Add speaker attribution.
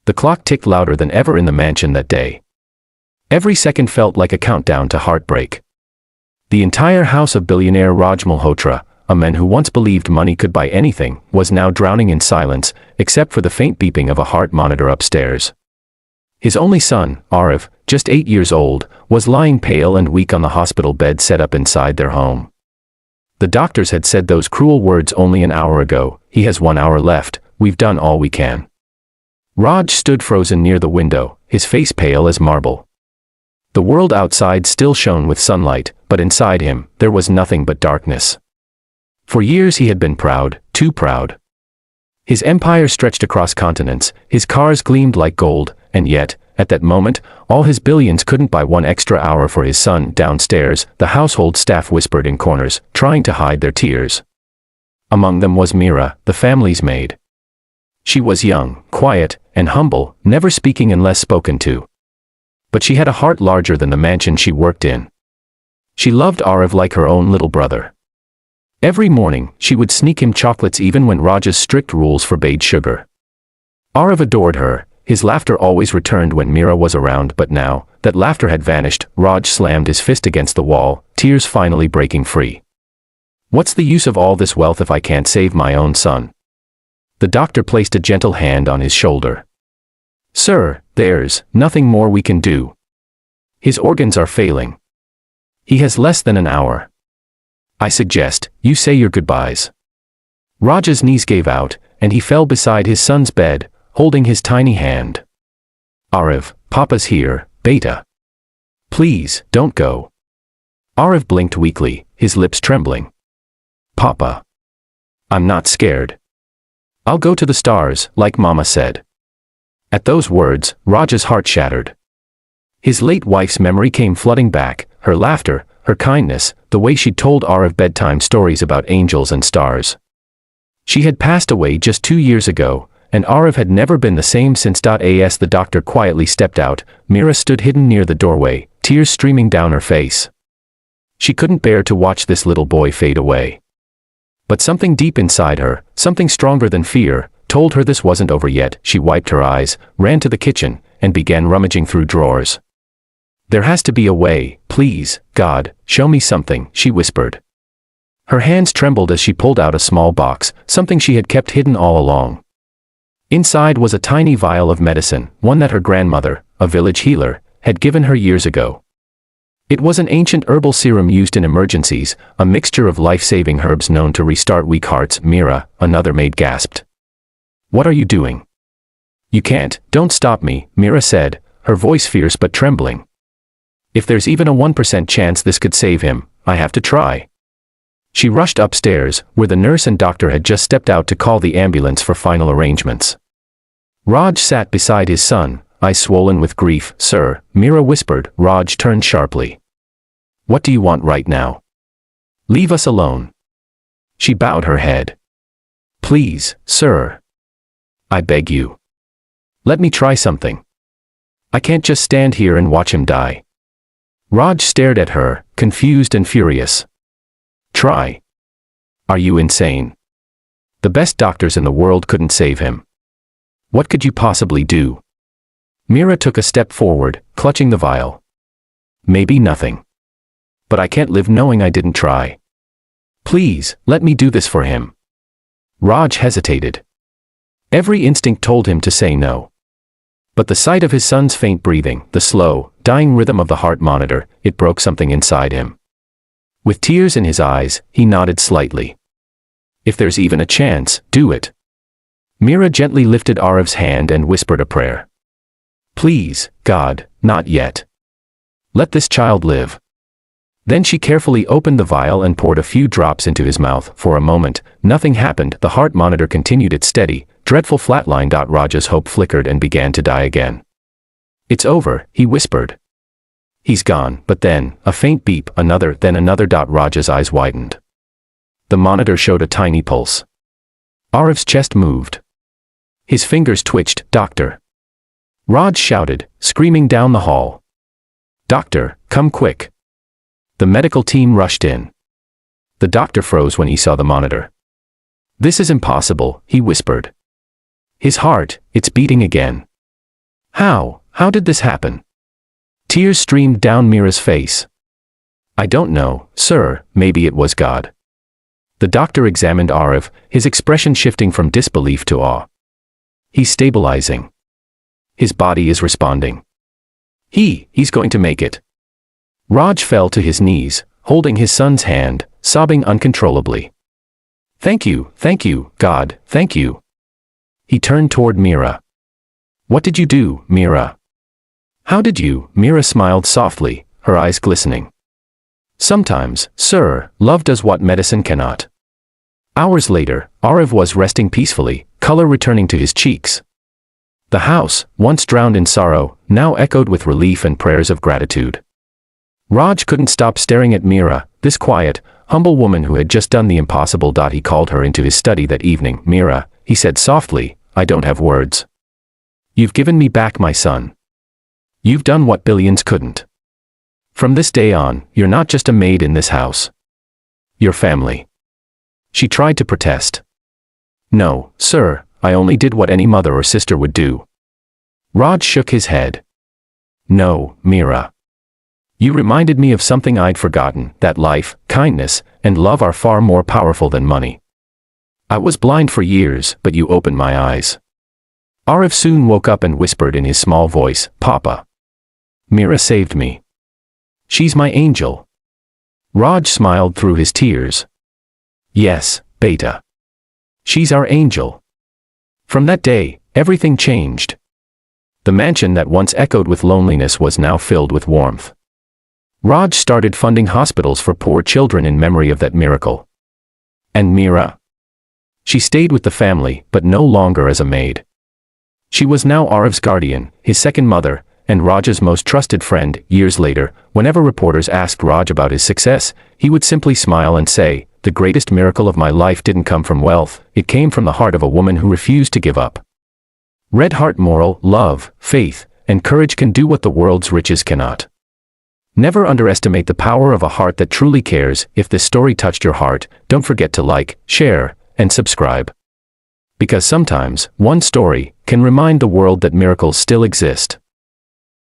Speaker 1: The clock ticked louder than ever in the mansion that day. Every second felt like a countdown to heartbreak. The entire house of billionaire Raj Malhotra, a man who once believed money could buy anything, was now drowning in silence, except for the faint beeping of a heart monitor upstairs. His only son, Arav, just 8 years old, was lying pale and weak on the hospital bed set up inside their home. The doctors had said those cruel words only an hour ago. He has 1 hour left, we've done all we can. Raj stood frozen near the window, his face pale as marble. The world outside still shone with sunlight, but inside him, there was nothing but darkness. For years he had been proud, too proud. His empire stretched across continents, his cars gleamed like gold, and yet, at that moment, all his billions couldn't buy 1 extra hour for his son. Downstairs, the household staff whispered in corners, trying to hide their tears. Among them was Mira, the family's maid. She was young, quiet, and humble, never speaking unless spoken to. But she had a heart larger than the mansion she worked in. She loved Arav like her own little brother. Every morning, she would sneak him chocolates even when Raj's strict rules forbade sugar. Arav adored her. His laughter always returned when Mira was around, but now that laughter had vanished, Raj slammed his fist against the wall, tears finally breaking free. What's the use of all this wealth if I can't save my own son? The doctor placed a gentle hand on his shoulder. Sir, there's nothing more we can do. His organs are failing. He has less than an hour. I suggest you say your goodbyes. Raj's knees gave out, and he fell beside his son's bed, holding his tiny hand. Arav, Papa's here, beta. Please, don't go. Arav blinked weakly, his lips trembling. Papa. I'm not scared. I'll go to the stars, like Mama said. At those words, Raj's heart shattered. His late wife's memory came flooding back, her laughter, her kindness, the way she'd told Arav bedtime stories about angels and stars. She had passed away just 2 years ago, and Arav had never been the same since. As the doctor quietly stepped out, Mira stood hidden near the doorway, tears streaming down her face. She couldn't bear to watch this little boy fade away. But something deep inside her, something stronger than fear, told her this wasn't over yet. She wiped her eyes, ran to the kitchen, and began rummaging through drawers. There has to be a way, please, God, show me something, she whispered. Her hands trembled as she pulled out a small box, something she had kept hidden all along. Inside was a tiny vial of medicine, one that her grandmother, a village healer, had given her years ago. It was an ancient herbal serum used in emergencies, a mixture of life-saving herbs known to restart weak hearts. Mira, another maid, gasped. What are you doing? You can't, don't stop me, Mira said, her voice fierce but trembling. If there's even a 1% chance this could save him, I have to try. She rushed upstairs, where the nurse and doctor had just stepped out to call the ambulance for final arrangements. Raj sat beside his son, eyes swollen with grief. Sir, Mira whispered. Raj turned sharply. What do you want right now? Leave us alone. She bowed her head. Please, sir. I beg you. Let me try something. I can't just stand here and watch him die. Raj stared at her, confused and furious. Try. Are you insane? The best doctors in the world couldn't save him. What could you possibly do? Mira took a step forward, clutching the vial. Maybe nothing. But I can't live knowing I didn't try. Please, let me do this for him. Raj hesitated. Every instinct told him to say no. But the sight of his son's faint breathing, the slow, dying rhythm of the heart monitor, it broke something inside him. With tears in his eyes, he nodded slightly. If there's even a chance, do it. Mira gently lifted Arav's hand and whispered a prayer. Please, God, not yet. Let this child live. Then she carefully opened the vial and poured a few drops into his mouth. For a moment, nothing happened. The heart monitor continued its steady, dreadful flatline. Raj's hope flickered and began to die again. It's over, he whispered. He's gone. But then, a faint beep, another, then another. Raj's eyes widened. The monitor showed a tiny pulse. Arav's chest moved. His fingers twitched. Doctor. Raj shouted, screaming down the hall. Doctor, come quick. The medical team rushed in. The doctor froze when he saw the monitor. This is impossible, he whispered. His heart, it's beating again. How did this happen? Tears streamed down Mira's face. I don't know, sir, maybe it was God. The doctor examined Arif, his expression shifting from disbelief to awe. He's stabilizing. His body is responding. He's going to make it. Raj fell to his knees, holding his son's hand, sobbing uncontrollably. Thank you, God, thank you. He turned toward Mira. What did you do, Mira? How did you? Mira smiled softly, her eyes glistening. Sometimes, sir, love does what medicine cannot. Hours later, Arif was resting peacefully, color returning to his cheeks. The house, once drowned in sorrow, now echoed with relief and prayers of gratitude. Raj couldn't stop staring at Mira, this quiet, humble woman who had just done the impossible. He called her into his study that evening. Mira, he said softly, I don't have words. You've given me back my son. You've done what billions couldn't. From this day on, you're not just a maid in this house. You're family. She tried to protest. No, sir, I only did what any mother or sister would do. Raj shook his head. No, Mira. You reminded me of something I'd forgotten, that life, kindness, and love are far more powerful than money. I was blind for years, but you opened my eyes. Arif soon woke up and whispered in his small voice, Papa. Mira saved me. She's my angel. Raj smiled through his tears. Yes, beta. She's our angel. From that day, everything changed. The mansion that once echoed with loneliness was now filled with warmth. Raj started funding hospitals for poor children in memory of that miracle. And Mira? She stayed with the family, but no longer as a maid. She was now Arif's guardian, his second mother, and Raj's most trusted friend. Years later, whenever reporters asked Raj about his success, he would simply smile and say, the greatest miracle of my life didn't come from wealth, it came from the heart of a woman who refused to give up. Red heart moral, love, faith, and courage can do what the world's riches cannot. Never underestimate the power of a heart that truly cares. If this story touched your heart, don't forget to like, share, and subscribe. Because sometimes, one story can remind the world that miracles still exist.